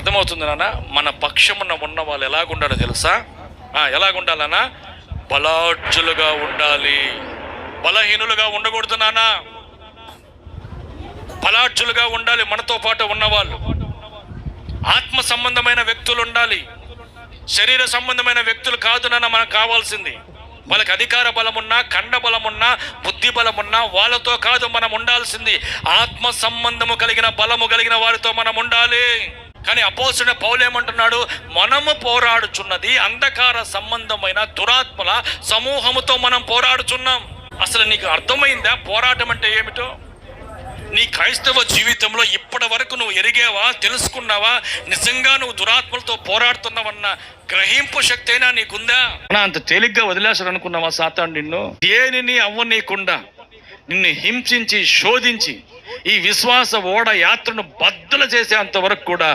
అర్థమవుతుంది నాన్న. మన పక్షమున ఉన్న వాళ్ళు ఎలాగుండాలో తెలుసా? ఎలాగుండాలన్నా? బలాఢ్యులుగా ఉండాలి, బలహీనులుగా ఉండకూడదు నాన్న. బలాఢ్యులుగా ఉండాలి. మనతో పాటు ఉన్నవాళ్ళు ఆత్మ సంబంధమైన వ్యక్తులు ఉండాలి, శరీర సంబంధమైన వ్యక్తులు కాదు నాన్న మనకు కావాల్సింది. వాళ్ళకి అధికార బలమున్నా, ఖండ బలమున్నా, బుద్ధి బలమున్నా వాళ్ళతో కాదు మనం ఉండాల్సింది. ఆత్మ సంబంధము కలిగిన బలము కలిగిన వారితో మనం ఉండాలి. కానీ అపోస్తలుడైన పౌలు ఏమంటున్నాడు? మనము పోరాడుచున్నది అంధకార సంబంధమైన దురాత్మల సమూహముతో మనం పోరాడుచున్నాం. అసలు నీకు అర్థమైందా పోరాటం అంటే ఏమిటో? నీ క్రైస్తవ జీవితంలో ఇప్పటి వరకు నువ్వు ఎరిగావా, తెలుసుకున్నావా? నిజంగా నువ్వు దురాత్మలతో పోరాడుతున్నావన్న గ్రహింపు శక్తి అయినా నీకుందా? అంత తేలిగ్గా వదిలేసాడు అనుకున్నావా సాతాను నిన్ను? దేనిని అవ్వనీయకుండా నిన్ను హింసించి శోధించి ఈ విశ్వాస ఓడ యాత్రను బద్దలు చేసేంత వరకు కూడా